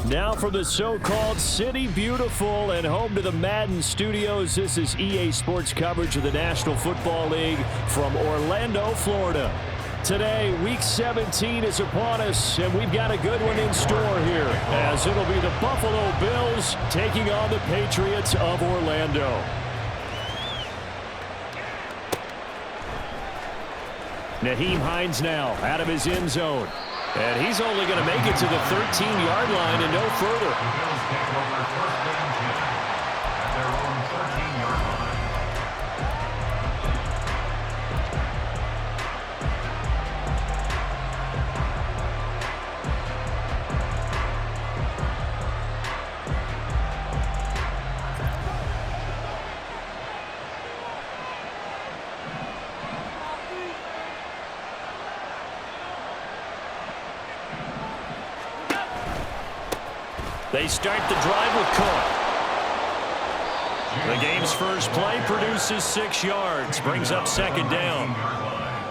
Now from the so-called City Beautiful and home to the Madden studios, this is EA Sports coverage of the National Football League from Orlando, Florida. Today, Week 17 is upon us, and we've got a good one in store here, as it'll be the Buffalo Bills taking on the Patriots of Orlando. Nyheim Hines now out of his end zone. And he's only going to make it to the 13-yard line and no further. They start the drive with Cook. The game's first play produces 6 yards, brings up second down.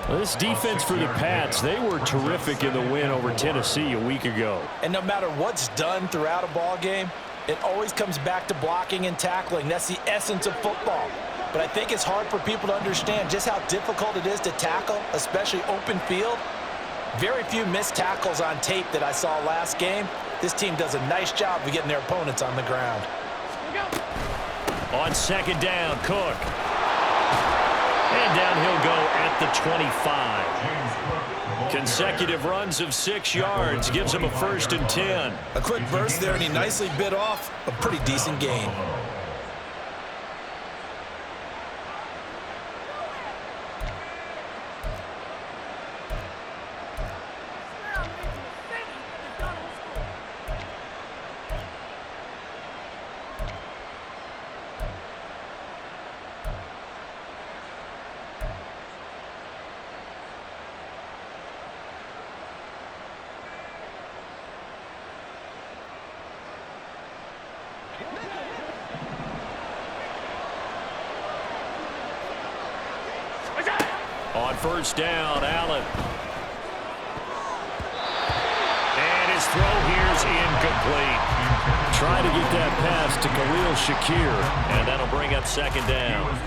Well, this defense for the Pats, they were terrific in the win over Tennessee a week ago. And no matter what's done throughout a ball game, it always comes back to blocking and tackling. That's the essence of football. But I think it's hard for people to understand just how difficult it is to tackle, especially open field. Very few missed tackles on tape that I saw last game. This team does a nice job of getting their opponents on the ground. On second down, Cook. And down he'll go at the 25. Consecutive runs of 6 yards gives him a 1st and 10. A quick burst there, and he nicely bit off a pretty decent gain. On first down, Allen. And his throw here's incomplete. Try to get that pass to Khalil Shakir, and that'll bring up second down.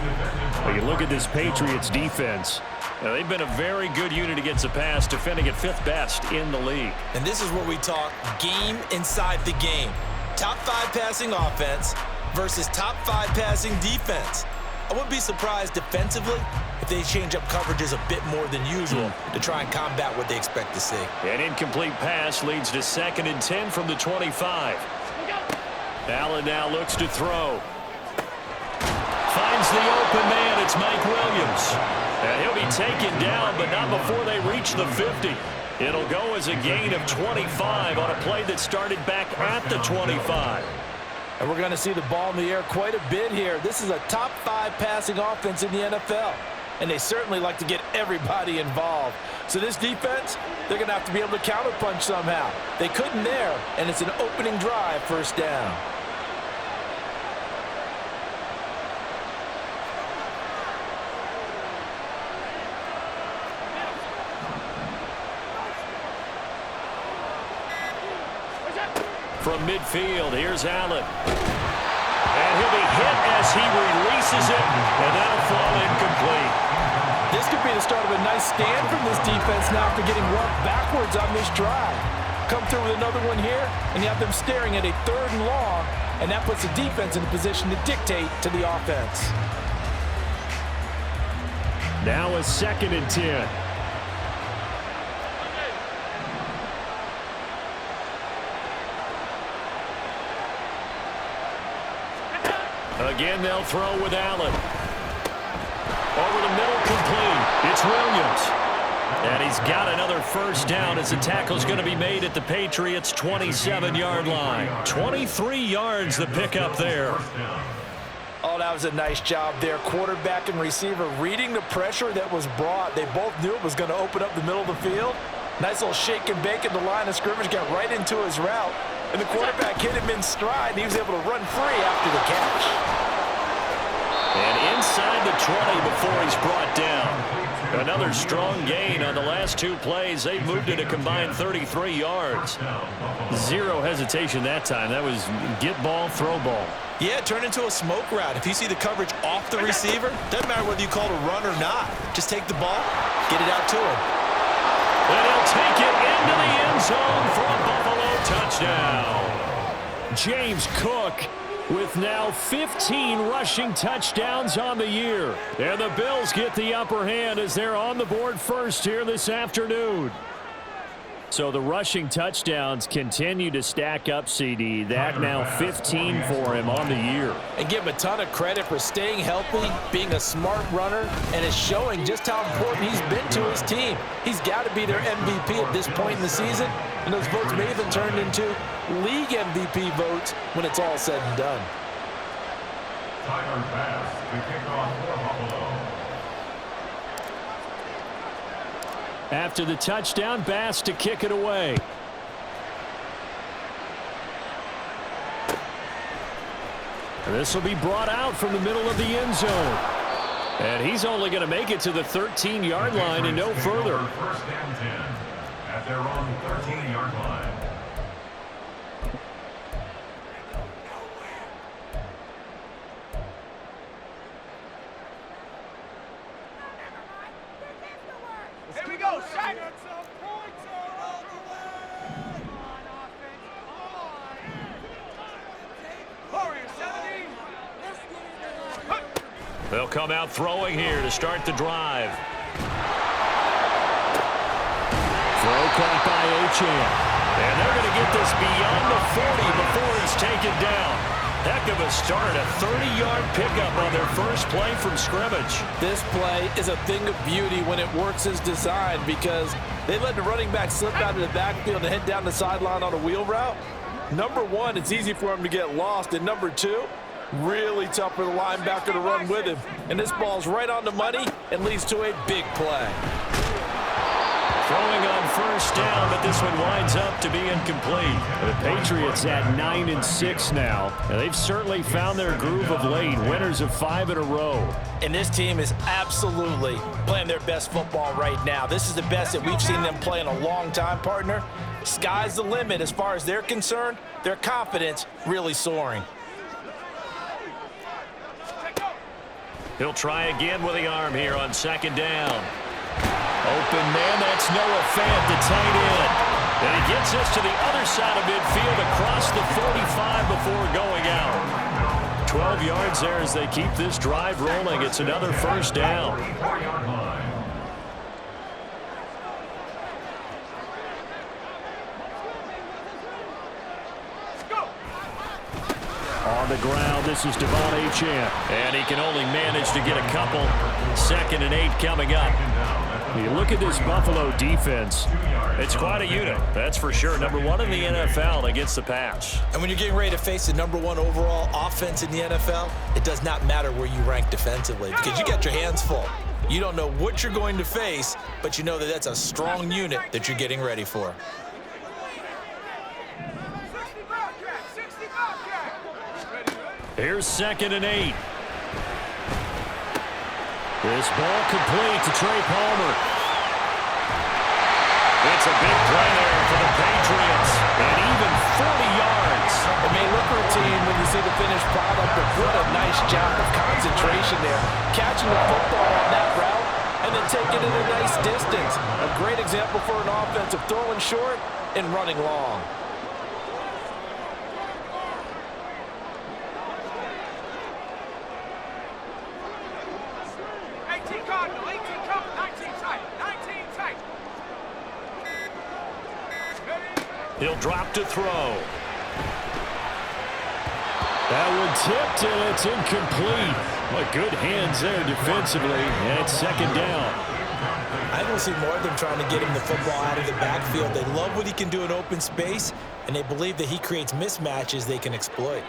Well, you look at this Patriots defense. Now, they've been a very good unit against the pass, defending at 5th best in the league. And this is where we talk game inside the game. Top 5 passing offense versus top 5 passing defense. I wouldn't be surprised defensively if they change up coverages a bit more than usual to try and combat what they expect to see. An incomplete pass leads to 2nd and 10 from the 25. Allen now looks to throw. Finds the open man. It's Mike Williams. And he'll be taken down, but not before they reach the 50. It'll go as a gain of 25 on a play that started back at the 25. And we're going to see the ball in the air quite a bit here. This is a top 5 passing offense in the NFL. And they certainly like to get everybody involved. So this defense, they're going to have to be able to counterpunch somehow. They couldn't there, and it's an opening drive, first down. From midfield, here's Allen. And he'll be hit as he releases it, and that'll fall incomplete. This could be the start of a nice stand from this defense now after getting roughed backwards on this drive. Come through with another one here, and you have them staring at a 3rd and long, and that puts the defense in a position to dictate to the offense. Now a 2nd and 10. Again, they'll throw with Allen. Over the middle, complete. It's Williams. And he's got another first down as the tackle's going to be made at the Patriots' 27-yard line. 23 yards the pickup there. Oh, that was a nice job there. Quarterback and receiver reading the pressure that was brought. They both knew it was going to open up the middle of the field. Nice little shake and bake at the line of scrimmage, got right into his route. And the quarterback hit him in stride, and he was able to run free after the catch. And inside the 20 before he's brought down. Another strong gain on the last 2 plays. They've moved it a combined 33 yards. Zero hesitation that time. That was get ball, throw ball. Yeah, turn into a smoke route. If you see the coverage off the receiver, doesn't matter whether you call it a run or not. Just take the ball, get it out to him. And he'll take it into the end zone for a Buffalo touchdown. James Cook with now 15 rushing touchdowns on the year. And the Bills get the upper hand as they're on the board first here this afternoon. So the rushing touchdowns continue to stack up, CD. That now 15 for him on the year. And give him a ton of credit for staying healthy, being a smart runner, and is showing just how important he's been to his team. He's got to be their MVP at this point in the season, and those votes may even turn into league MVP votes when it's all said and done. Tyler Bass to kick off for Buffalo. After the touchdown, Bass to kick it away. This will be brought out from the middle of the end zone. And he's only going to make it to the 13-yard line and no further. First and 10 at their own 13-yard line. Here we go, Shaq. They'll come out throwing here to start the drive. Throw caught by Achane. And they're going to get this beyond the 40 before he's taken down. Heck of a start, a 30-yard pickup on their first play from scrimmage. This play is a thing of beauty when it works as designed because they let the running back slip out of the backfield and head down the sideline on a wheel route. Number one, it's easy for him to get lost. And number two, really tough for the linebacker to run with him. And this ball's right on the money and leads to a big play. Throwing on first down, but this one winds up to be incomplete. The Patriots at 9-6 now. And they've certainly found their groove of late, winners of 5 in a row. And this team is absolutely playing their best football right now. This is the best that we've seen them play in a long time, partner. Sky's the limit as far as they're concerned. Their confidence really soaring. He'll try again with the arm here on second down. Open man, that's Noah Fant, the tight end. And he gets us to the other side of midfield across the 45 before going out. 12 yards there as they keep this drive rolling. It's another first down. On the ground, this is Devon Achane. And he can only manage to get a couple. 2nd and 8 coming up. You look at this Buffalo defense, it's quite a unit, that's for sure. Number 1 in the NFL against the pass. And when you're getting ready to face the number 1 overall offense in the NFL, it does not matter where you rank defensively because you got your hands full. You don't know what you're going to face, but you know that that's a strong unit that you're getting ready for. Here's 2nd and 8. This ball complete to Trey Palmer. It's a big play there for the Patriots. And even 40 yards. It may look routine when you see the finished product, but what a nice job of concentration there. Catching the football on that route and then taking it a nice distance. A great example for an offense of throwing short and running long. He'll drop to throw. That one tipped, and it's incomplete. Well, good hands there defensively, and it's 2nd down. I don't see more of them trying to get him the football out of the backfield. They love what he can do in open space, and they believe that he creates mismatches they can exploit.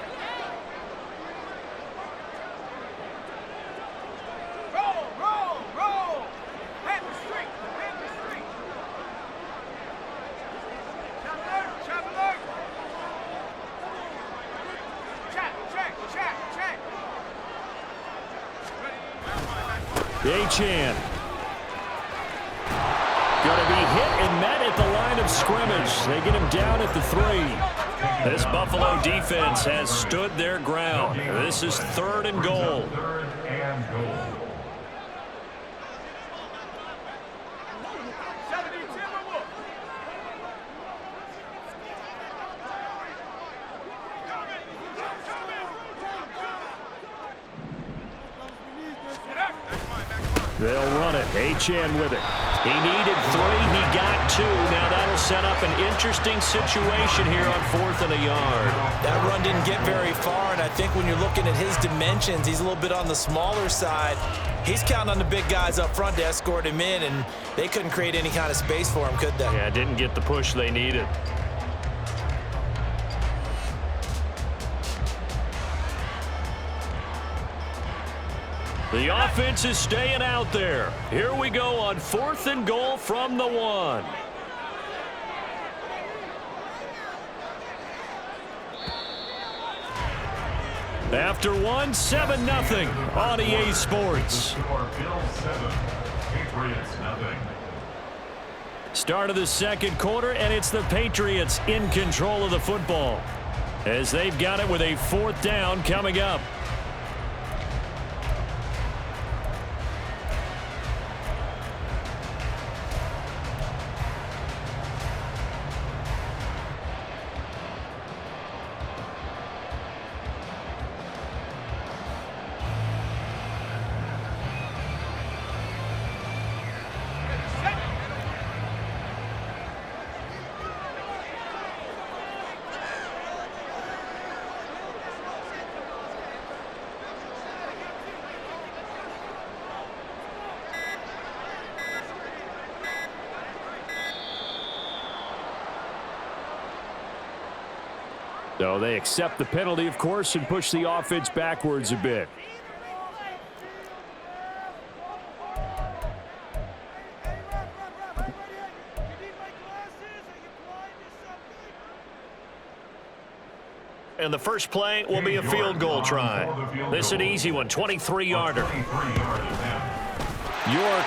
Achane. Going to be hit and met at the line of scrimmage. They get him down at the 3. This Buffalo defense has stood their ground. This is 3rd and goal. Third and goal. They'll run it. Achane with it. He needed 3. He got 2. Now that'll set up an interesting situation here on 4th and a yard. That run didn't get very far, and I think when you're looking at his dimensions, he's a little bit on the smaller side. He's counting on the big guys up front to escort him in, and they couldn't create any kind of space for him, could they? Yeah, didn't get the push they needed. The offense is staying out there. Here we go on 4th and goal from the 1. After 1, 7-0 on EA Sports. Start of the second quarter, and it's the Patriots in control of the football as they've got it with a 4th down coming up. So they accept the penalty, of course, and push the offense backwards a bit. And the first play will be a field goal try. This is an easy one, 23-yarder. York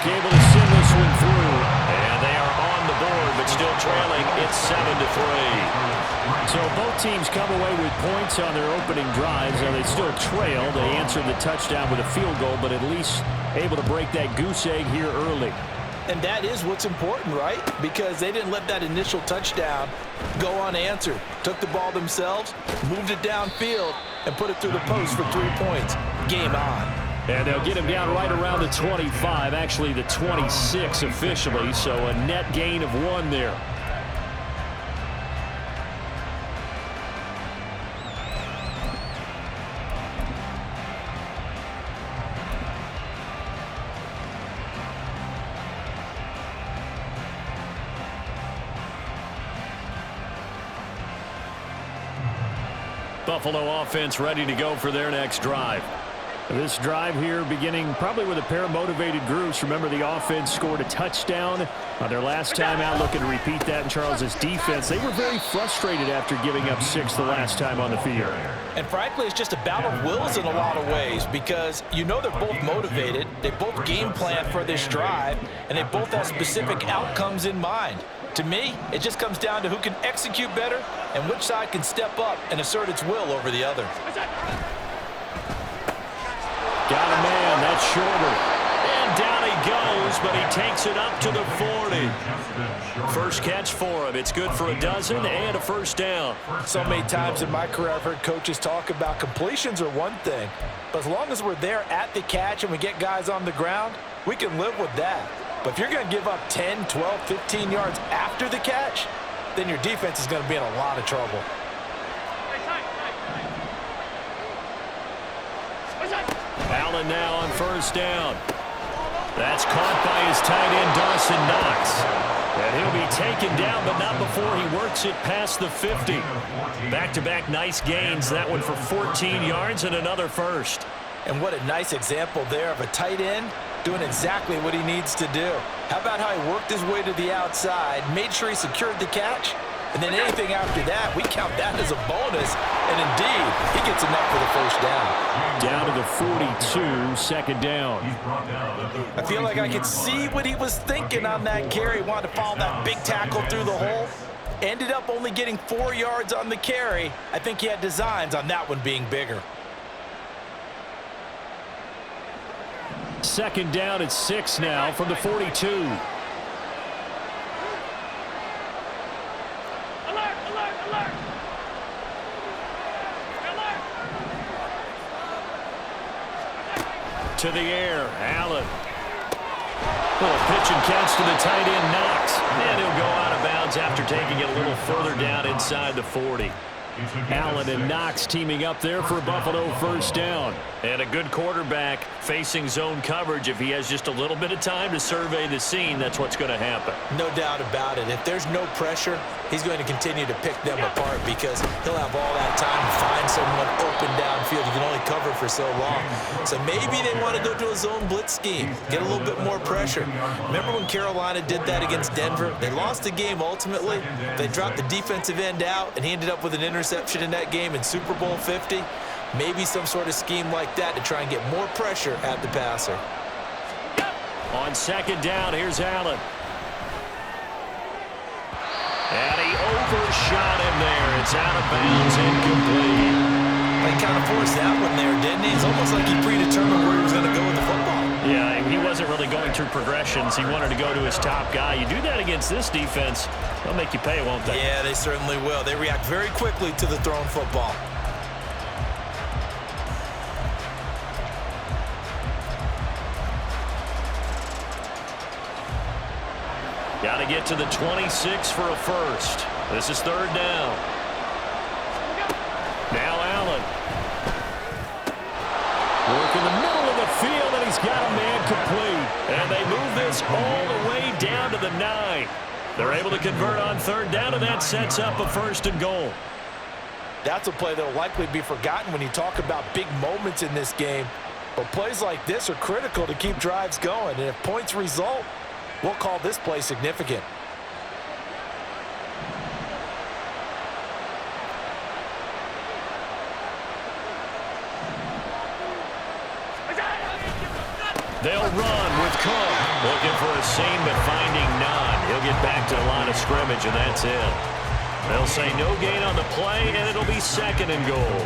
able to send this one through, and they are on the board, but still trailing. It's 7-3. So both teams come away with points on their opening drives. Now they still trail. They answered the touchdown with a field goal, but at least able to break that goose egg here early. And that is what's important, right? Because they didn't let that initial touchdown go unanswered. Took the ball themselves, moved it downfield, and put it through the post for 3 points. Game on. And they'll get him down right around the 25, actually the 26 officially, so a net gain of 1 there. Buffalo offense ready to go for their next drive. This drive here beginning probably with a pair of motivated groups. Remember, the offense scored a touchdown on their last time out, looking to repeat that in Charles's defense. They were very frustrated after giving up 6 the last time on the field. And frankly, it's just a battle of wills in a lot of ways because you know they're both motivated. They both game plan for this drive, and they both have specific outcomes in mind. To me, it just comes down to who can execute better and which side can step up and assert its will over the other. Got a man, that's shorter. And down he goes, but he takes it up to the 40. First catch for him. It's good for a dozen and a first down. So many times in my career I've heard coaches talk about completions are one thing, but as long as we're there at the catch and we get guys on the ground, we can live with that. But if you're going to give up 10, 12, 15 yards after the catch, then your defense is going to be in a lot of trouble. Allen now on first down. That's caught by his tight end, Dawson Knox. And he'll be taken down, but not before he works it past the 50. Back-to-back nice gains. That one for 14 yards and another first. And what a nice example there of a tight end doing exactly what he needs to do. How about how he worked his way to the outside, made sure he secured the catch, And then anything after that, we count that as a bonus. And indeed, he gets enough for the first down. Down to the 42, second down. I feel like I could see what he was thinking on that carry. Wanted to follow that big tackle through the hole. Ended up only getting 4 yards on the carry. I think he had designs on that one being bigger. Second down at 6 now from the 42. To the air, Allen. Little pitch and catch to the tight end, Knox. And he'll go out of bounds after taking it a little further down inside the 40. Allen and Knox teaming up there for a Buffalo first down. And a good quarterback facing zone coverage. If he has just a little bit of time to survey the scene, that's what's going to happen. No doubt about it. If there's no pressure, he's going to continue to pick them apart because he'll have all that time to find someone open downfield. You can only cover for so long. So maybe they want to go to a zone blitz scheme, get a little bit more pressure. Remember when Carolina did that against Denver? They lost the game ultimately. They dropped the defensive end out, and he ended up with an interception in that game in Super Bowl 50. Maybe some sort of scheme like that to try and get more pressure at the passer. On second down, here's Allen. And he overshot him there. It's out of bounds, incomplete. He kind of forced that one there, didn't he? It's almost like he predetermined where he was going to go with the football. Yeah, he wasn't really going through progressions. He wanted to go to his top guy. You do that against this defense, they'll make you pay, won't they? Yeah, they certainly will. They react very quickly to the thrown football. Got to get to the 26 for a first. This is third down. Now Allen. Work in the middle of the field, and he's got a man complete. And they move this all the way down to the 9. They're able to convert on third down, and that sets up a first and goal. That's a play that will likely be forgotten when you talk about big moments in this game. But plays like this are critical to keep drives going. And if points result, we'll call this play significant. They'll run with Cook. Looking for a seam, but finding none. He'll get back to the line of scrimmage, and that's it. They'll say no gain on the play, and it'll be second and goal.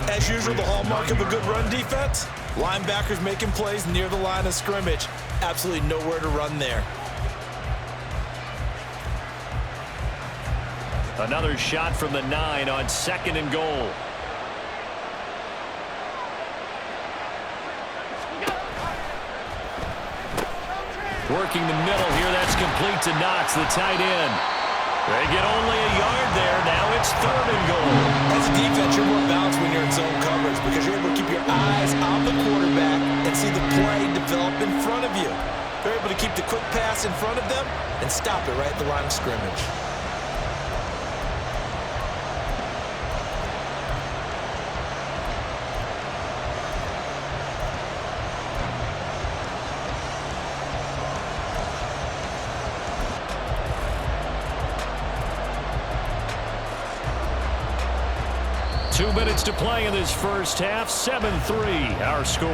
As usual, the hallmark of a good run defense, linebackers making plays near the line of scrimmage. Absolutely nowhere to run there. Another shot from the 9 on second and goal. Working the middle here, that's complete to Knox, the tight end. They get only a yard there. Now it's third and goal. As a defense, you're more balanced when you're in zone coverage because you're able to keep your eyes on the quarterback and see the play develop in front of you. They're able to keep the quick pass in front of them and stop it right at the line of scrimmage. Two minutes to play in this first half. 7-3, our score.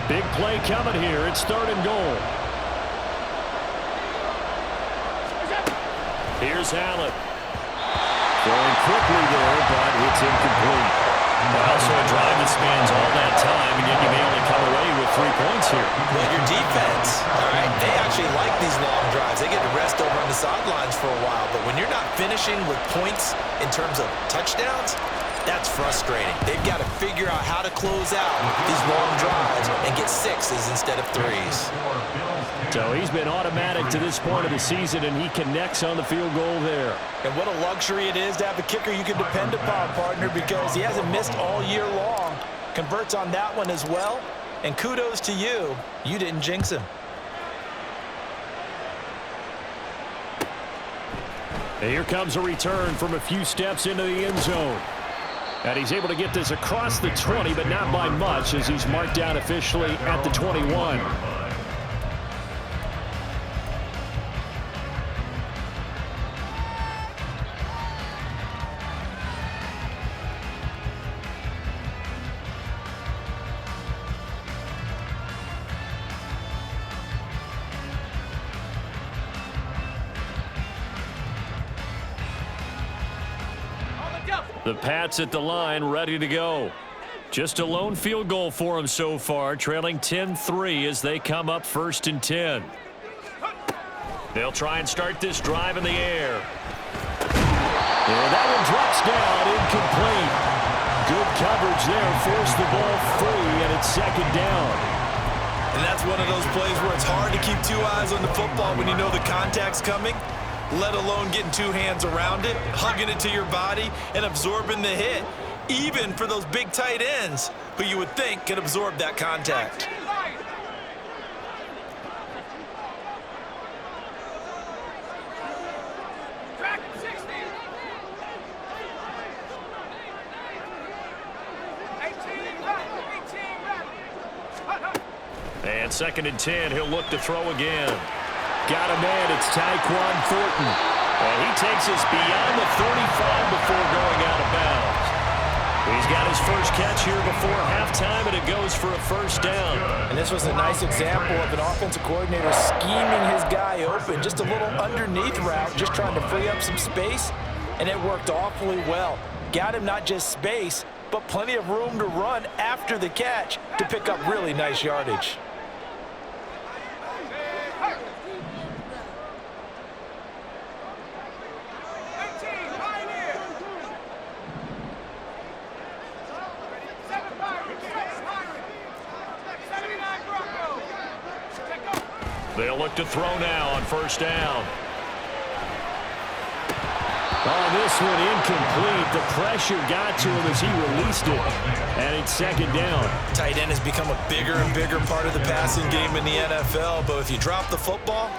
Big play coming here. It's third and goal. Here's Allen. Throwing quickly there, but it's incomplete. Also a drive that spans all that time, and yet you may only come away with 3 points here. Well, your defense, all right, they actually like these long drives. They get to rest over on the sidelines for a while. But when you're not finishing with points in terms of touchdowns, that's frustrating. They've got to figure out how to close out these long drives and get 6s instead of 3s. So he's been automatic to this point of the season, and he connects on the field goal there. And what a luxury it is to have a kicker you can depend upon, partner, because he hasn't missed all year long. Converts on that one as well. And kudos to you. You didn't jinx him. And here comes a return from a few steps into the end zone. And he's able to get this across the 20, but not by much, as he's marked down officially at the 21. The Pats at the line, ready to go. Just a lone field goal for them so far, trailing 10-3 as they come up 1st and 10. They'll try and start this drive in the air. And that one drops down, incomplete. Good coverage there, forced the ball free, and it's 2nd down. And that's one of those plays where it's hard to keep 2 eyes on the football when you know the contact's coming, let alone getting 2 hands around it, hugging it to your body, and absorbing the hit, even for those big tight ends who you would think can absorb that contact. And 2nd and 10, he'll look to throw again. Got a man, it's Tyquan Thornton. And he takes us beyond the 35 before going out of bounds. He's got his first catch here before halftime, and it goes for a 1st down. And this was a nice example of an offensive coordinator scheming his guy open. Just a little underneath route, just trying to free up some space, and it worked awfully well. Got him not just space, but plenty of room to run after the catch to pick up really nice yardage. They'll look to throw now on 1st down. Oh, this one incomplete. The pressure got to him as he released it. And it's 2nd down. Tight end has become a bigger and bigger part of the passing game in the NFL. But if you drop the football,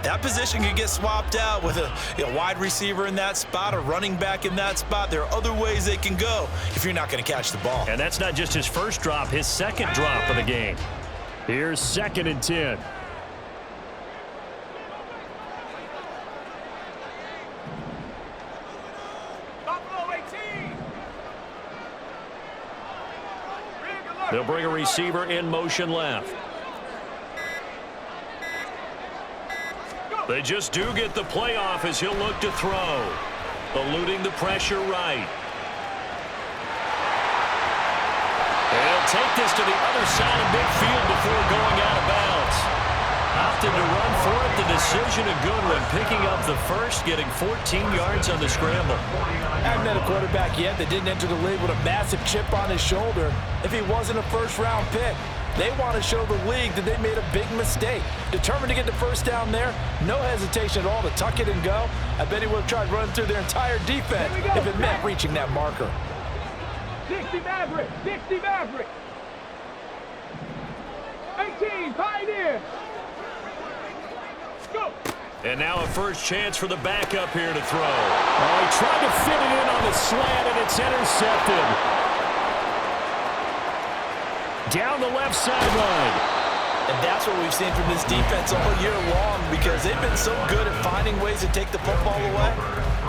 that position can get swapped out with a wide receiver in that spot, a running back in that spot. There are other ways they can go if you're not going to catch the ball. And that's not just his first drop, his 2nd drop of the game. Here's 2nd and 10. They'll bring a receiver in motion left. They just do get the playoff as he'll look to throw. Eluding the pressure right. He'll take this to the other side of midfield before going out of bounds. Opted to run for it. The decision a good one. Picking up the first, getting 14 yards on the scramble. Haven't met a quarterback yet that didn't enter the league with a massive chip on his shoulder if he wasn't a first-round pick. They want to show the league that they made a big mistake. Determined to get the 1st down there. No hesitation at all to tuck it and go. I bet he would have tried running through their entire defense if it meant reaching that marker. 60 Maverick! 60 Maverick! 18 Pioneer! Go! And now a first chance for the backup here to throw. Oh, he tried to fit it in on the slant, and it's intercepted. Down the left sideline. And that's what we've seen from this defense all year long, because they've been so good at finding ways to take the football away.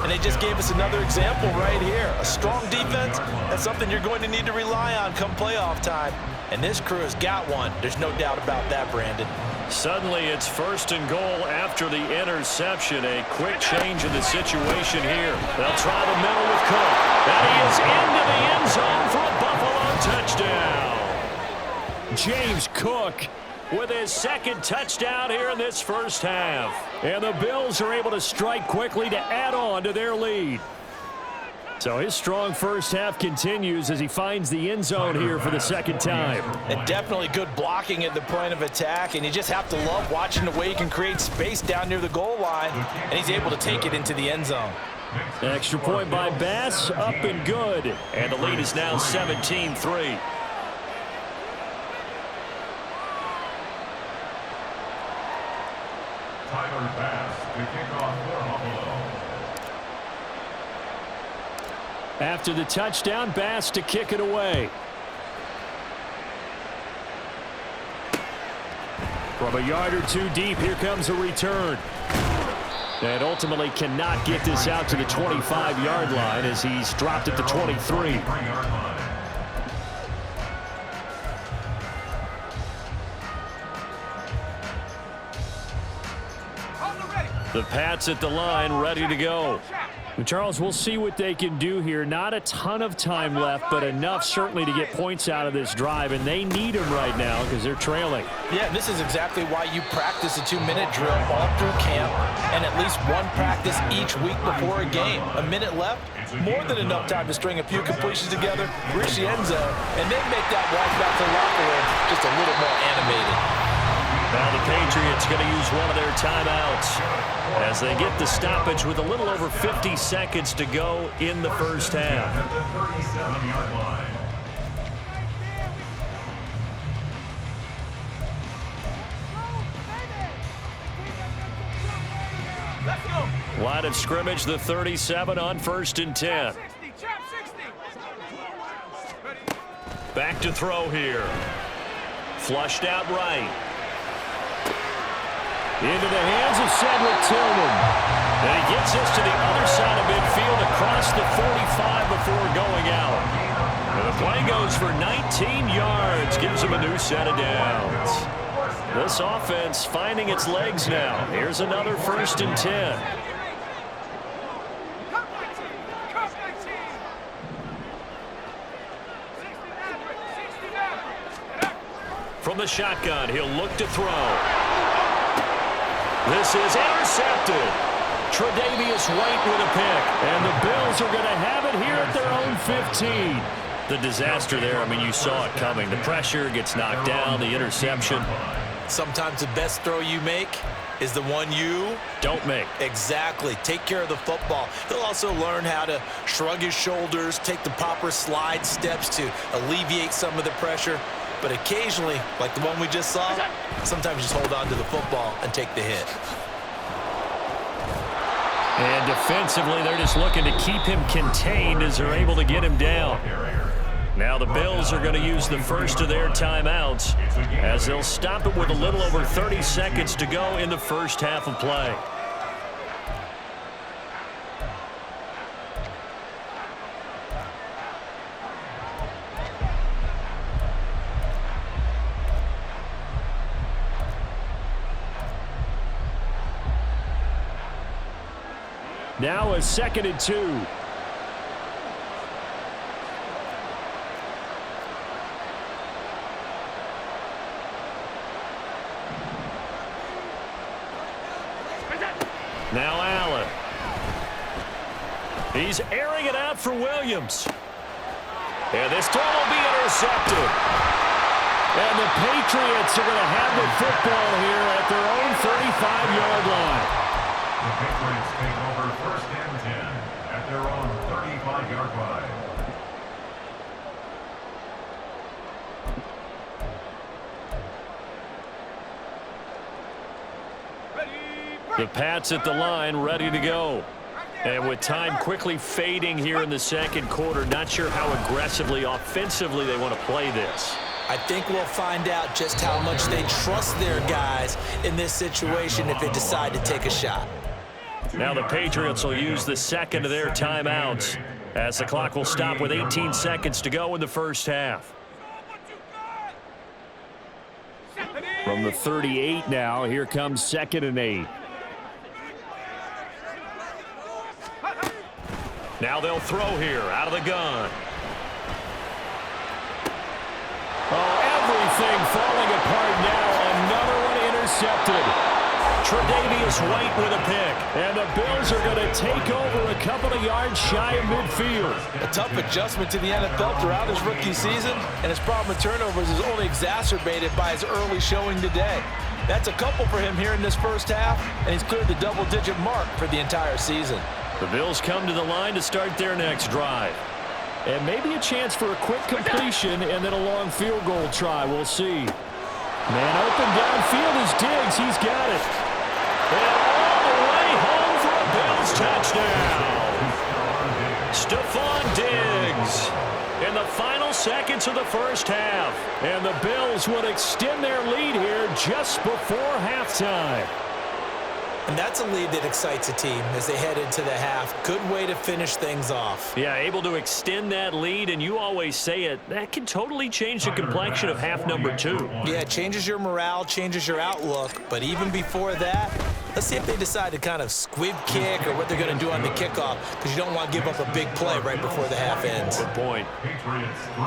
And they just gave us another example right here. A strong defense, that's something you're going to need to rely on come playoff time. And this crew has got one. There's no doubt about that, Brandon. Suddenly it's 1st and goal after the interception. A quick change in the situation here. They'll try the middle with Cook. And he is into the end zone for a Buffalo touchdown. James Cook with his 2nd touchdown here in this 1st half. And the Bills are able to strike quickly to add on to their lead. So his strong 1st half continues as he finds the end zone here for the 2nd time. And definitely good blocking at the point of attack, and you just have to love watching the way he can create space down near the goal line, and he's able to take it into the end zone. Extra point by Bass, up and good. And the lead is now 17-3. Tyler Bass, the kickoff for Buffalo. After the touchdown, Bass to kick it away. From a yard or two deep, here comes a return. And ultimately cannot get this out to the 25-yard line as he's dropped at the 23. The Pats at the line, ready to go. Charles, we'll see what they can do here. Not a ton of time left, but enough certainly to get points out of this drive, and they need them right now because they're trailing. Yeah, this is exactly why you practice a 2-minute drill all through camp and at least one practice each week before a game. A minute left, more than enough time to string a few completions together, reach the end zone, and then make that walk back to the locker room just a little more animated. Now the Patriots going to use one of their timeouts as they get the stoppage with a little over 50 seconds to go in the first half. Line of scrimmage, the 37 on 1st and 10. Back to throw here. Flushed out right. Into the hands of Cedric Tillman. And he gets us to the other side of midfield across the 45 before going out. And the play goes for 19 yards. Gives him a new set of downs. This offense finding its legs now. Here's another 1st and 10. From the shotgun, he'll look to throw. This is intercepted. Tre'Davious White with a pick. And the Bills are going to have it here at their own 15. The disaster there, I mean, you saw it coming. The pressure gets knocked down, the interception. Sometimes the best throw you make is the one you don't make. Exactly. Take care of the football. He'll also learn how to shrug his shoulders, take the proper slide steps to alleviate some of the pressure. But occasionally, like the one we just saw, sometimes just hold on to the football and take the hit. And defensively, they're just looking to keep him contained as they're able to get him down. Now the Bills are going to use the first of their timeouts as they'll stop it with a little over 30 seconds to go in the first half of play. Now a 2nd and 2. Now Allen. He's airing it out for Williams. And this throw will be intercepted. And the Patriots are going to have the football here at their own 35-yard line. The Patriots take over 1st and 10 at their own 35-yard line. The Pats at the line, ready to go. And with time quickly fading here in the second quarter, not sure how aggressively, offensively they want to play this. I think we'll find out just how much they trust their guys in this situation if they decide to take a shot. Now the Patriots will use the second of their timeouts as the clock will stop with 18 seconds to go in the first half. From the 38 now, here comes 2nd and 8. Now they'll throw here out of the gun. Oh, everything falling apart now. Another one intercepted. Tre'Davious White with a pick. And the Bills are going to take over a couple of yards shy of midfield. A tough adjustment to the NFL throughout his rookie season, and his problem with turnovers is only exacerbated by his early showing today. That's a couple for him here in this first half, and he's cleared the double-digit mark for the entire season. The Bills come to the line to start their next drive. And maybe a chance for a quick completion and then a long field goal try. We'll see. Man open downfield is Diggs. He's got it. And all the way home for a Bills touchdown. Stephon Diggs seconds of the first half. And the Bills would extend their lead here just before halftime. And that's a lead that excites a team as they head into the half. Good way to finish things off. Yeah, able to extend that lead, and you always say it, that can totally change the complexion of half number 2. Yeah, it changes your morale, changes your outlook. But even before that, let's see if they decide to kind of squib kick or what they're going to do on the kickoff, because you don't want to give up a big play right before the half ends. Good point. Patriots 3.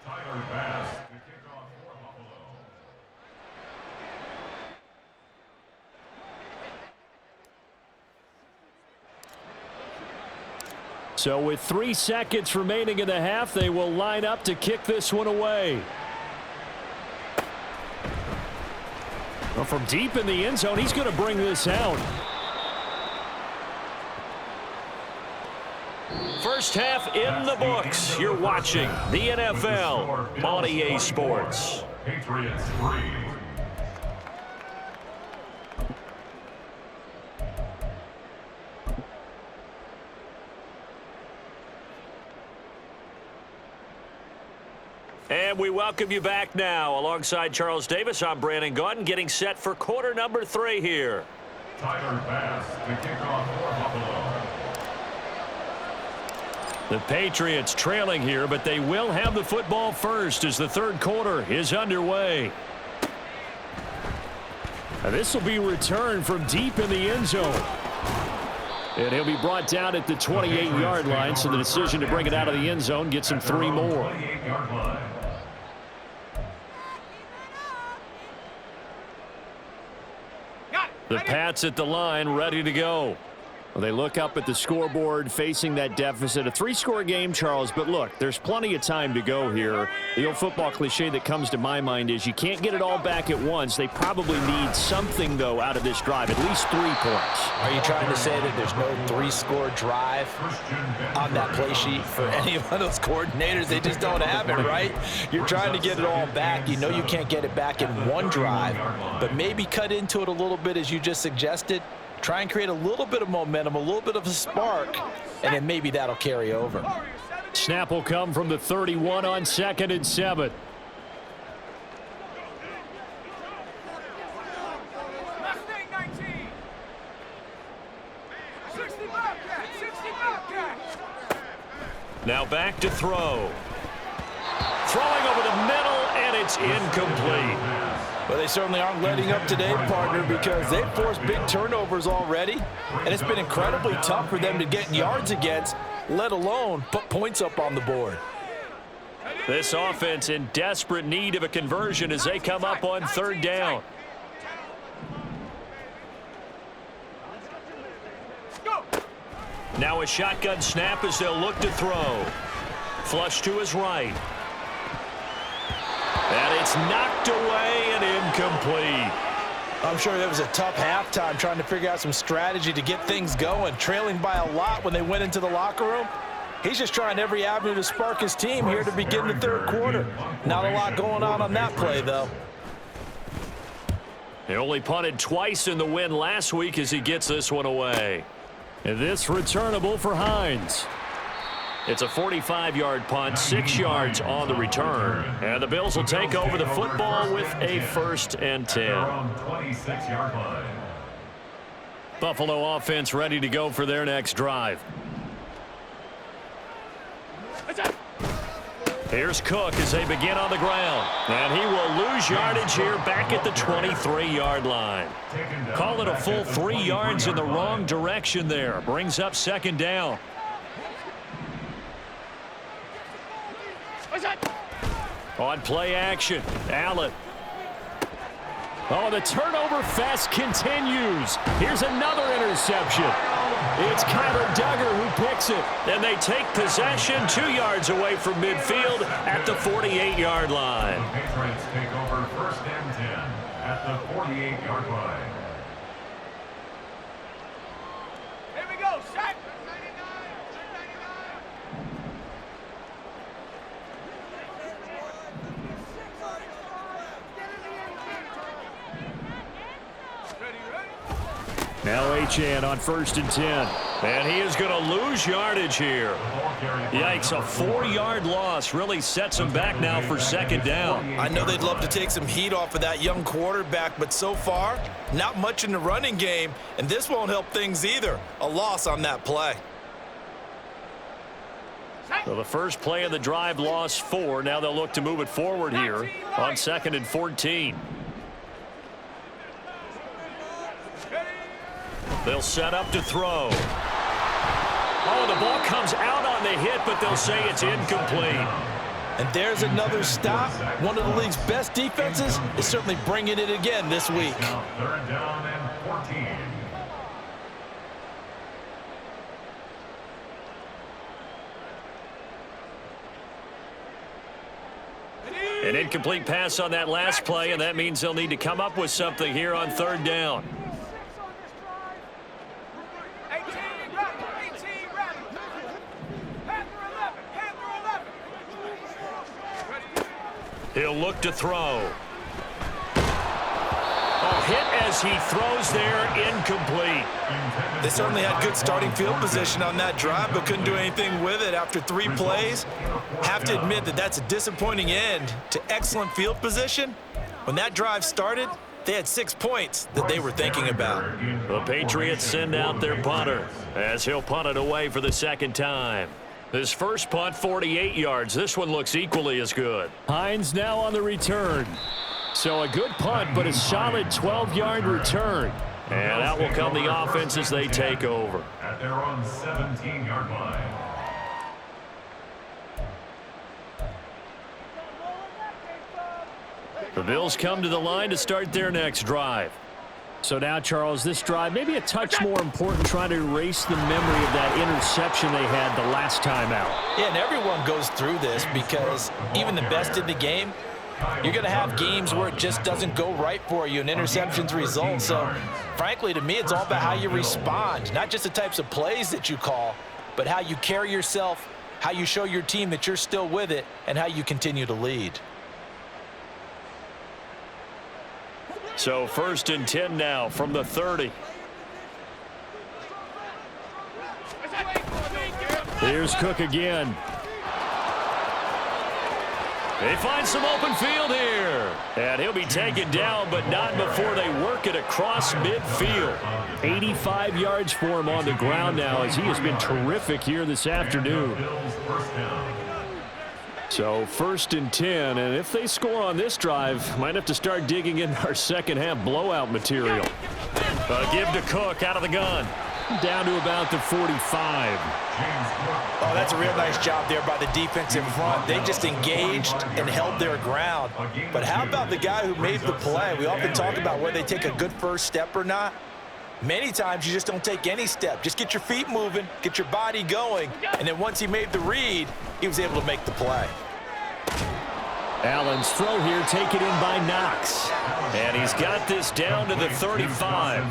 Tyler Bass, the kickoff for Buffalo. So with 3 seconds remaining in the half, they will line up to kick this one away. Well, from deep in the end zone, he's going to bring this out. First half in the books. You're watching the NFL on EA Sports. Patriots 3. And we welcome you back now. Alongside Charles Davis, I'm Brandon Gaudin, getting set for quarter number 3 here. Tyler Bass, the kickoff for Buffalo. The Patriots trailing here, but they will have the football first as the third quarter is underway. Now this will be returned from deep in the end zone. And he'll be brought down at the 28-yard line, so the decision to bring it out of the end zone gets him 3 more. 28-yard line. The Pats at the line, ready to go. Well, they look up at the scoreboard, facing that deficit. A 3-score game, Charles, but look, there's plenty of time to go here. The old football cliche that comes to my mind is you can't get it all back at once. They probably need something, though, out of this drive, at least 3 points. Are you trying to say that there's no 3-score drive on that play sheet for any one of those coordinators? They just don't have it, right? You're trying to get it all back. You know you can't get it back in one drive, but maybe cut into it a little bit as you just suggested. Try and create a little bit of momentum, a little bit of a spark, and then maybe that'll carry over. Snap will come from the 31 on 2nd and 7. Now back to throw. Throwing over the middle, and it's incomplete. Well, they certainly aren't letting up today, partner, because they've forced big turnovers already, and it's been incredibly tough for them to get yards against, let alone put points up on the board. This offense in desperate need of a conversion as they come up on 3rd down. Now a shotgun snap as they'll look to throw. Flush to his right. And it's knocked away and incomplete. I'm sure that was a tough halftime trying to figure out some strategy to get things going. Trailing by a lot when they went into the locker room. He's just trying every avenue to spark his team here to begin the 3rd quarter. Not a lot going on that play, though. He only punted twice in the win last week as he gets this one away. And this returnable for Hines. It's a 45-yard punt, 6 yards on the return. And the Bills will take over the football with a 1st and 10. Buffalo offense ready to go for their next drive. Here's Cook as they begin on the ground. And he will lose yardage here back at the 23-yard line. Call it a full 3 yards in the wrong direction there. Brings up 2nd down. On play action, Allen. Oh, the turnover fest continues. Here's another interception. It's Kyler Duggar who picks it. And they take possession 2 yards away from midfield at the 48-yard line. The Patriots take over 1st and 10 at the 48-yard line. Here we go, set. Now H.N. on 1st and 10. And he is going to lose yardage here. Yikes, a 4-yard loss really sets him back now for 2nd down. I know they'd love to take some heat off of that young quarterback, but so far, not much in the running game, and this won't help things either. A loss on that play. So the first play of the drive lost 4. Now they'll look to move it forward here on 2nd and 14. They'll set up to throw. Oh, the ball comes out on the hit, but they'll say it's incomplete. And there's another stop. One of the league's best defenses is certainly bringing it again this week. 3rd down and 14. An incomplete pass on that last play, and that means they'll need to come up with something here on 3rd down. He'll look to throw. Oh, hit as he throws there, incomplete. They certainly had good starting field position on that drive, but couldn't do anything with it after 3 plays. Have to admit that that's a disappointing end to excellent field position. When that drive started, they had 6 points that they were thinking about. The Patriots send out their punter as he'll punt it away for the 2nd time. His first punt, 48 yards. This one looks equally as good. Hines now on the return. So a good punt, but a solid 12-yard return. And out will come the offense as they take over. At their own 17-yard line. The Bills come to the line to start their next drive. So now, Charles, this drive maybe a touch more important, trying to erase the memory of that interception they had the last time out. Yeah, and everyone goes through this because even the best in the game, you're going to have games where it just doesn't go right for you and interceptions result. So, frankly, to me, it's all about how you respond, not just the types of plays that you call, but how you carry yourself, how you show your team that you're still with it, and how you continue to lead. So 1st and 10 now from the 30. Here's Cook again. They find some open field here. And he'll be taken down, but not before they work it across midfield. 85 yards for him on the ground now, as he has been terrific here this afternoon. So 1st and 10, and if they score on this drive, might have to start digging in our second half blowout material. Give to Cook out of the gun. Down to about the 45. Oh, that's a real nice job there by the defense in front. They just engaged and held their ground. But how about the guy who made the play? We often talk about whether they take a good first step or not. Many times you just don't take any step. Just get your feet moving, get your body going, and then once he made the read, he was able to make the play. Allen's throw here taken in by Knox. And he's got this down to the 35.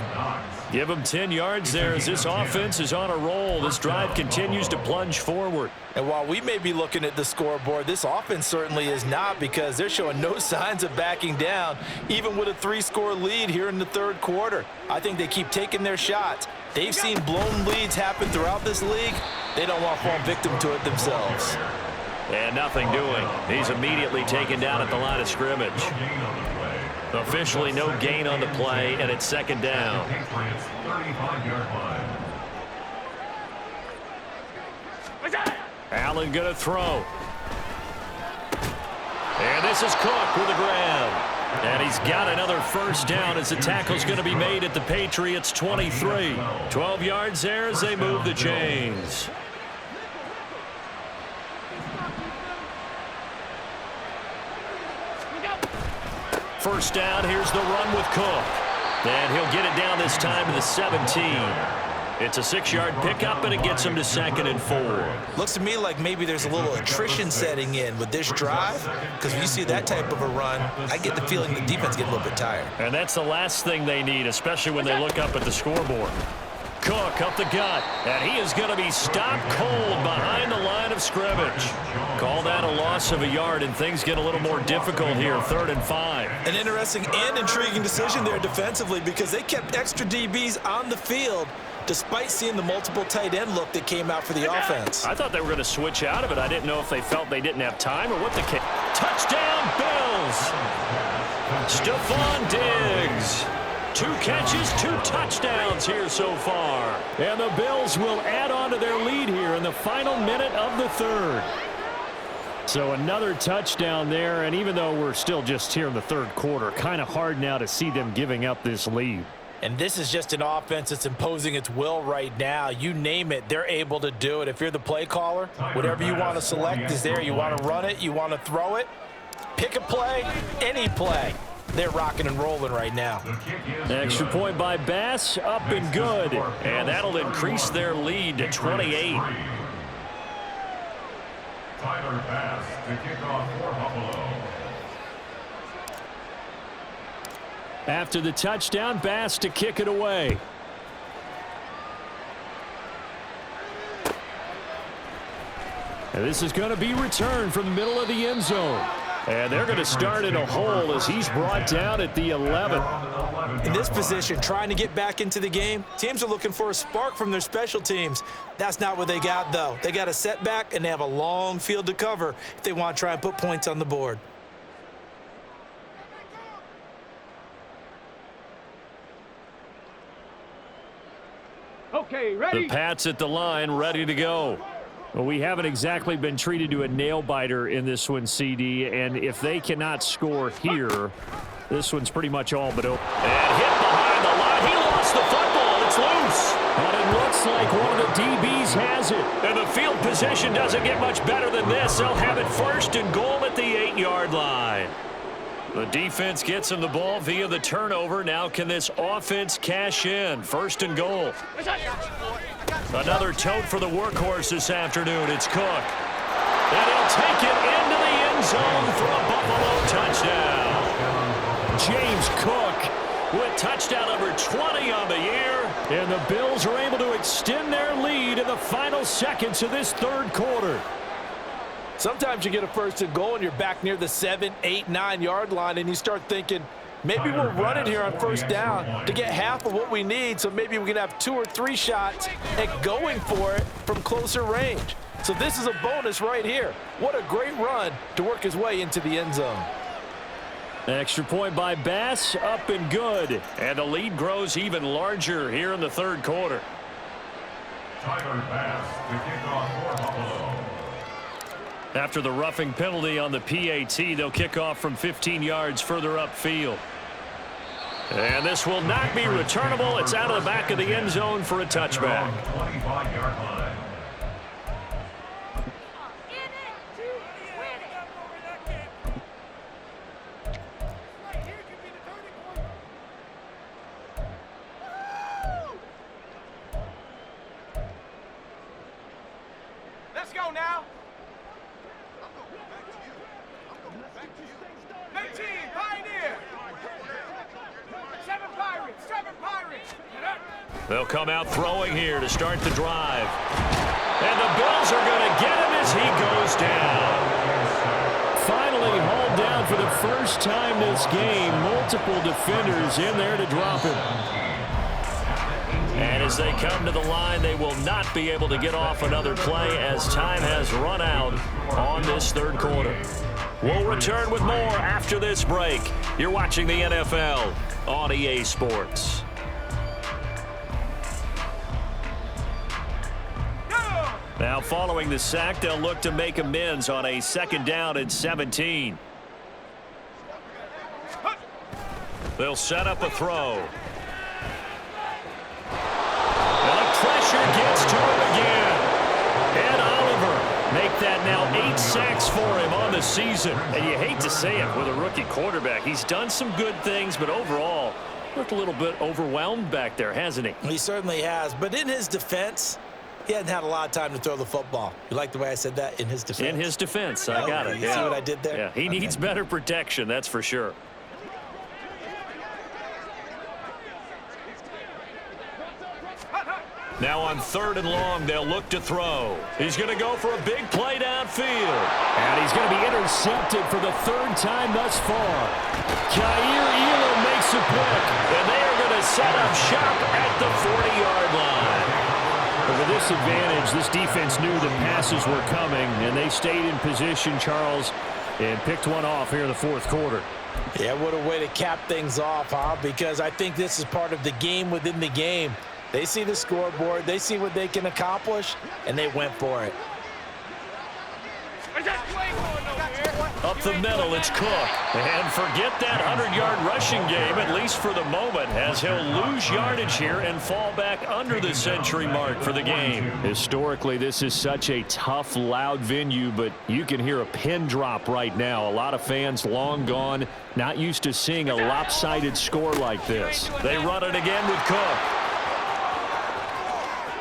Give him 10 yards there as this offense is on a roll. This drive continues to plunge forward. And while we may be looking at the scoreboard, this offense certainly is not, because they're showing no signs of backing down, even with a 3-score lead here in the 3rd quarter. I think they keep taking their shots. They've seen blown leads happen throughout this league. They don't want to fall victim to it themselves. And nothing doing. He's immediately taken down at the line of scrimmage. Officially no gain on the play, and it's 2nd down. Allen going to throw. And this is Cook with the grab. And he's got another 1st down as the tackle's going to be made at the Patriots' 23. 12 yards there as they move the chains. First down, here's the run with Cook. And he'll get it down this time to the 17. It's a 6-yard pickup, and it gets him to 2nd and 4. Looks to me like maybe there's a little attrition setting in with this drive, because when you see that type of a run, I get the feeling the defense getting a little bit tired. And that's the last thing they need, especially when they look up at the scoreboard. Cook up the gut, and he is going to be stopped cold behind the line of scrimmage. Call that a loss of a yard, and things get a little more difficult here, 3rd and 5. An interesting and intriguing decision there defensively because they kept extra DBs on the field despite seeing the multiple tight end look that came out for the offense. I thought they were going to switch out of it. I didn't know if they felt they didn't have time or what the case. Touchdown, Bills! Stephon Diggs. 2 catches, 2 touchdowns here so far. And the Bills will add on to their lead here in the final minute of the 3rd. So another touchdown there, and even though we're still just here in the 3rd quarter, kind of hard now to see them giving up this lead. And this is just an offense that's imposing its will right now. You name it, they're able to do it. If you're the play caller, whatever you want to select is there. You want to run it, you want to throw it, pick a play, any play. They're rocking and rolling right now. Extra point by Bass, up and good. And that'll increase their lead to 28. Tyler Bass to kick off for Buffalo. After the touchdown, Bass to kick it away. And this is going to be returned from the middle of the end zone. And they're going to start in a hole as he's brought down at the 11. In this position, trying to get back into the game, teams are looking for a spark from their special teams. That's not what they got, though. They got a setback, and they have a long field to cover if they want to try and put points on the board. Okay, ready? The Pats at the line, ready to go. Well, we haven't exactly been treated to a nail-biter in this one, CD, and if they cannot score here, this one's pretty much all but over. And hit behind the line. He lost the football. It's loose. But it looks like one of the DBs has it. And the field position doesn't get much better than this. They'll have it 1st and goal at the 8-yard line. The defense gets him the ball via the turnover. Now can this offense cash in? 1st and goal. Another tote for the workhorse this afternoon. It's Cook. And he'll take it into the end zone for a Buffalo touchdown. James Cook with touchdown number 20 on the year. And the Bills are able to extend their lead in the final seconds of this 3rd quarter. Sometimes you get a 1st and goal and you're back near the 7, 8, 9-yard line, and you start thinking, maybe we'll run it here on 1st down to get half of what we need, so maybe we can have 2 or 3 shots at going for it from closer range. So this is a bonus right here. What a great run to work his way into the end zone. Extra point by Bass, up and good. And the lead grows even larger here in the 3rd quarter. Tyler Bass to kick off for Buffalo. After the roughing penalty on the PAT, they'll kick off from 15 yards further upfield. And this will not be returnable. It's out of the back of the end zone for a touchback. 25-yard line. Let's go now. 19, Pioneer. 7 Pirates, 7 Pirates. They'll come out throwing here to start the drive. And the Bills are going to get him as he goes down. Finally hauled down for the first time this game. Multiple defenders in there to drop him. And as they come to the line, they will not be able to get off another play as time has run out on this 3rd quarter. We'll return with more after this break. You're watching the NFL on EA Sports. Now following the sack, they'll look to make amends on a 2nd down and 17. They'll set up a throw. Pressure gets to him again. And Oliver make that now 8 sacks for him on the season. And you hate to say it with a rookie quarterback. He's done some good things, but overall, looked a little bit overwhelmed back there, hasn't he? He certainly has. But in his defense, he hasn't had a lot of time to throw the football. You like the way I said that? In his defense? In his defense. I got it. You see what I did there? Yeah, he needs better protection, that's for sure. Now on 3rd and long, they'll look to throw. He's going to go for a big play downfield. And he's going to be intercepted for the 3rd time thus far. Kaiir Elam makes a pick, and they are going to set up shop at the 40-yard line. But with this advantage, this defense knew the passes were coming, and they stayed in position, Charles, and picked one off here in the 4th quarter. Yeah, what a way to cap things off, huh? Because I think this is part of the game within the game. They see the scoreboard, they see what they can accomplish, and they went for it. Up the middle, it's Cook. And forget that 100-yard rushing game, at least for the moment, as he'll lose yardage here and fall back under the century mark for the game. Historically, this is such a tough, loud venue, but you can hear a pin drop right now. A lot of fans long gone, not used to seeing a lopsided score like this. They run it again with Cook.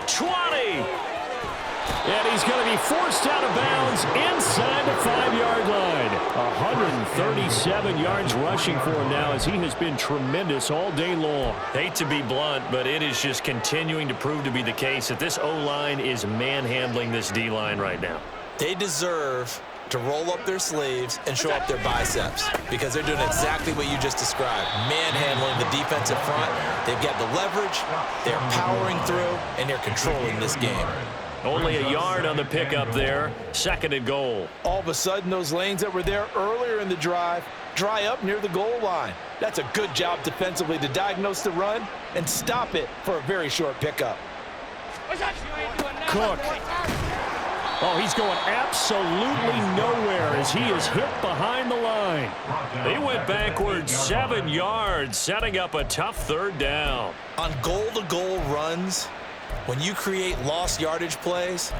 20! And he's going to be forced out of bounds inside the 5-yard line. 137 yards rushing for him now, as he has been tremendous all day long. Hate to be blunt, but it is just continuing to prove to be the case that this O-line is manhandling this D-line right now. They deserve to roll up their sleeves and show up their biceps, because they're doing exactly what you just described, manhandling the defensive front. They've got the leverage, they're powering through, and they're controlling this game. Only a yard on the pickup there. 2nd and goal. All of a sudden, those lanes that were there earlier in the drive dry up near the goal line. That's a good job defensively to diagnose the run and stop it for a very short pickup. Cook. Oh, he's going absolutely nowhere as he is hit behind the line. He went backwards 7 yards, setting up a tough 3rd down. On goal-to-goal runs, when you create lost yardage plays,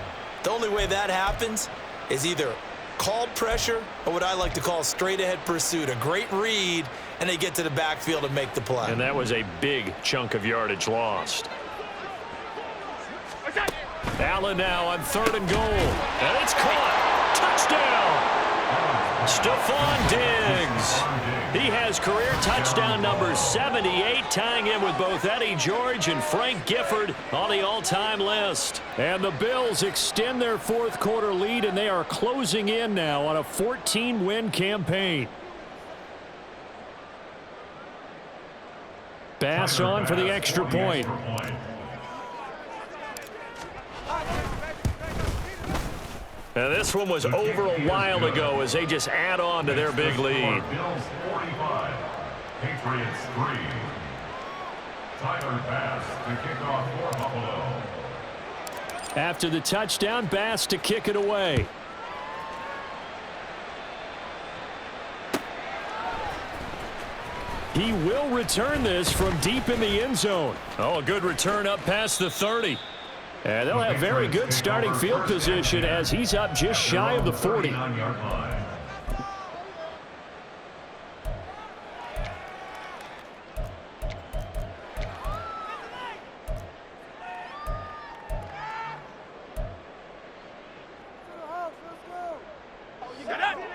the only way that happens is either called pressure or what I like to call straight-ahead pursuit. A great read, and they get to the backfield and make the play. And that was a big chunk of yardage lost. Allen now on 3rd and goal. And it's caught. Touchdown. Stephon Diggs. He has career touchdown number 78, tying him with both Eddie George and Frank Gifford on the all-time list. And the Bills extend their 4th quarter lead, and they are closing in now on a 14-win campaign. Bass on for the extra point. And this one was over a while ago as they just add on to their big lead. Bills 45, Patriots 3. Tyler Bass to kick off for Buffalo. After the touchdown, Bass to kick it away. He will return this from deep in the end zone. Oh, a good return up past the 30. And they'll have very good starting field position as he's up just shy of the 40.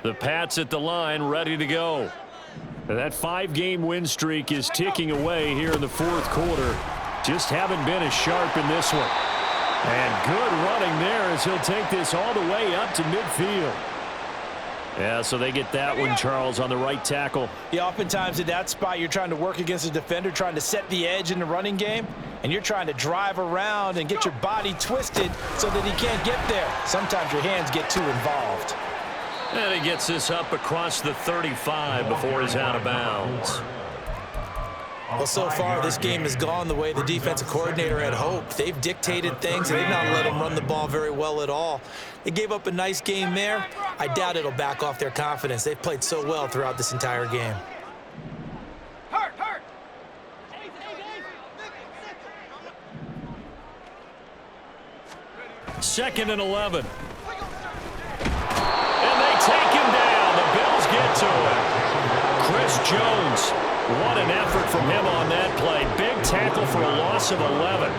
The Pats at the line, ready to go. And that 5-game win streak is ticking away here in the 4th quarter. Just haven't been as sharp in this one. And good running there as he'll take this all the way up to midfield. Yeah, so they get that one, Charles, on the right tackle. Yeah, oftentimes in that spot, you're trying to work against a defender, trying to set the edge in the running game, and you're trying to drive around and get your body twisted so that he can't get there. Sometimes your hands get too involved. And he gets this up across the 35 before he's out of bounds. Well, so far, this game has gone the way the defensive coordinator had hoped. They've dictated things, and they've not let them run the ball very well at all. They gave up a nice game there. I doubt it'll back off their confidence. They've played so well throughout this entire game. Hurt. 2nd and 11. And they take him down. The Bills get to him. Chris Jones. What an effort from him on that play. Big tackle for a loss of 11.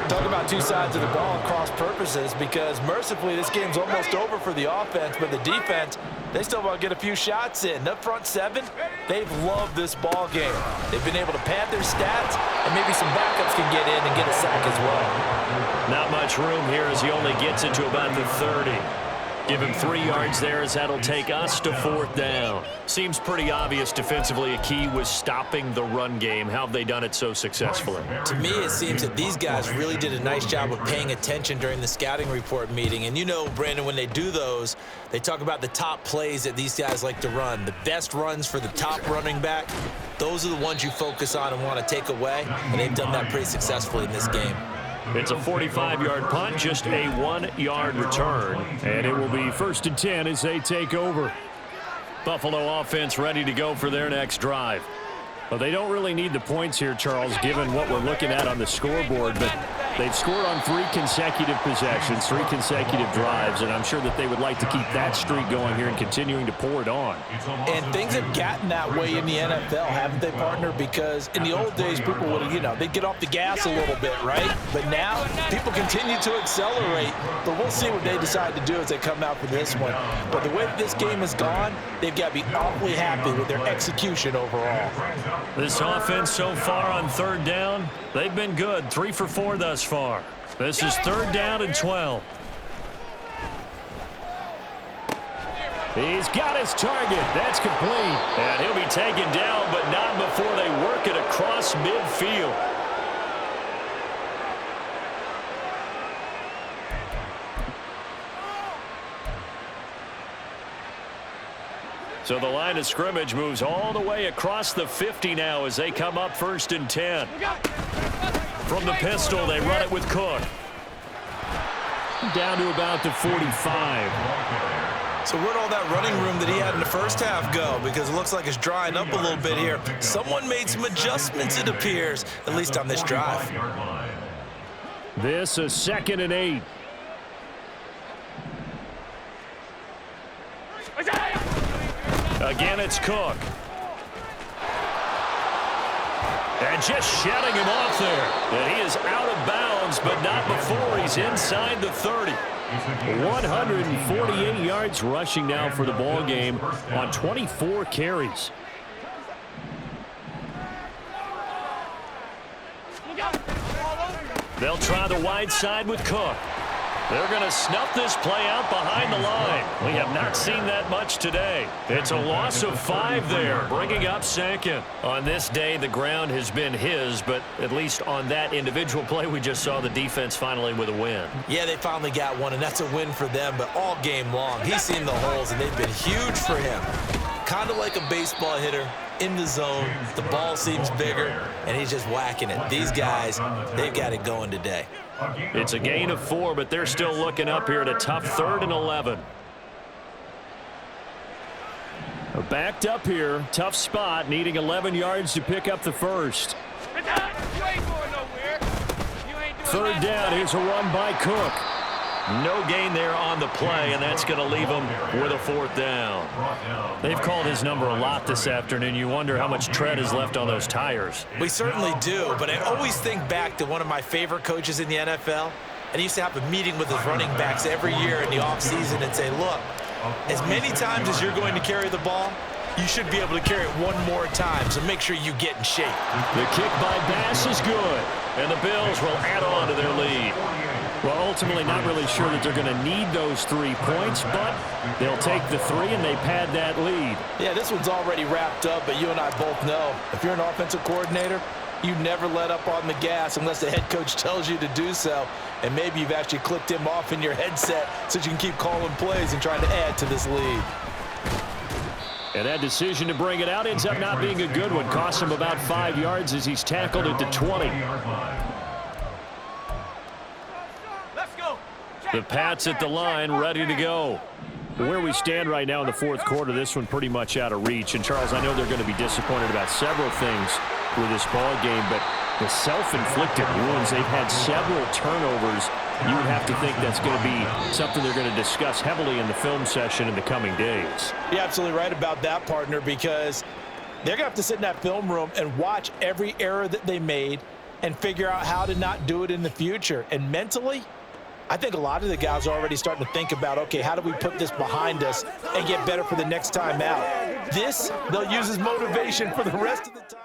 Talk about two sides of the ball and cross purposes, because mercifully this game's almost over for the offense, but the defense, they still want to get a few shots in. Up front seven, they've loved this ball game. They've been able to pad their stats, and maybe some backups can get in and get a sack as well. Not much room here as he only gets it to about the 30. Give him 3 yards there as that'll take us to 4th down. Seems pretty obvious defensively a key was stopping the run game. How have they done it so successfully? To me, it seems that these guys really did a nice job of paying attention during the scouting report meeting. And you know, Brandon, when they do those, they talk about the top plays that these guys like to run. The best runs for the top running back, those are the ones you focus on and want to take away. And they've done that pretty successfully in this game. It's a 45-yard punt, just a 1-yard return, and it will be 1st and 10 as they take over. Buffalo offense ready to go for their next drive. Well, they don't really need the points here, Charles, given what we're looking at on the scoreboard, but they've scored on 3 consecutive possessions, 3 consecutive drives, and I'm sure that they would like to keep that streak going here and continuing to pour it on. And things have gotten that way in the NFL, haven't they, partner? Because in the old days, people would, they'd get off the gas a little bit, right? But now, people continue to accelerate, but we'll see what they decide to do as they come out for this one. But the way that this game has gone, they've got to be awfully happy with their execution overall. This offense so far on 3rd down, they've been good. 3 for 4 thus far. This is 3rd down and 12. He's got his target. That's complete. And he'll be taken down, but not before they work it across midfield. So the line of scrimmage moves all the way across the 50 now as they come up 1st and 10. From the pistol, they run it with Cook. Down to about the 45. So where'd all that running room that he had in the first half go? Because it looks like it's drying up a little bit here. Someone made some adjustments, it appears, at least on this drive. This is 2nd and 8. Again, it's Cook. And just shutting him off there. And he is out of bounds, but not before he's inside the 30. 148 yards rushing now for the ball game on 24 carries. They'll try the wide side with Cook. They're going to snuff this play out behind the line. We have not seen that much today. It's a loss of 5 there, bringing up 2nd. On this day, the ground has been his, but at least on that individual play, we just saw the defense finally with a win. Yeah, they finally got one, and that's a win for them, but all game long, he's seen the holes, and they've been huge for him. Kind of like a baseball hitter in the zone. The ball seems bigger, and he's just whacking it. These guys, they've got it going today. It's a gain of 4, but they're still looking up here at a tough 3rd and 11. Backed up here, tough spot, needing 11 yards to pick up the first. 3rd down, here's a run by Cook. No gain there on the play, and that's going to leave him with a 4th down. They've called his number a lot this afternoon. You wonder how much tread is left on those tires. We certainly do, but I always think back to one of my favorite coaches in the NFL, and he used to have a meeting with his running backs every year in the offseason and say, look, as many times as you're going to carry the ball, you should be able to carry it one more time, so make sure you get in shape. The kick by Bass is good, and the Bills will add on to their lead. Well, ultimately not really sure that they're going to need those 3 points, but they'll take the 3 and they pad that lead. Yeah, this one's already wrapped up, but you and I both know if you're an offensive coordinator, you never let up on the gas unless the head coach tells you to do so. And maybe you've actually clicked him off in your headset so you can keep calling plays and trying to add to this lead. And that decision to bring it out ends up not being a good one. Costs him about 5 yards as he's tackled at the 20. The Pats at the line, ready to go. Where we stand right now in the 4th quarter, this one pretty much out of reach. And, Charles, I know they're going to be disappointed about several things with this ball game, but the self-inflicted wounds, they've had several turnovers. You would have to think that's going to be something they're going to discuss heavily in the film session in the coming days. You're absolutely right about that, partner, because they're going to have to sit in that film room and watch every error that they made and figure out how to not do it in the future. And mentally, I think a lot of the guys are already starting to think about, okay, how do we put this behind us and get better for the next time out? This, they'll use as motivation for the rest of the time.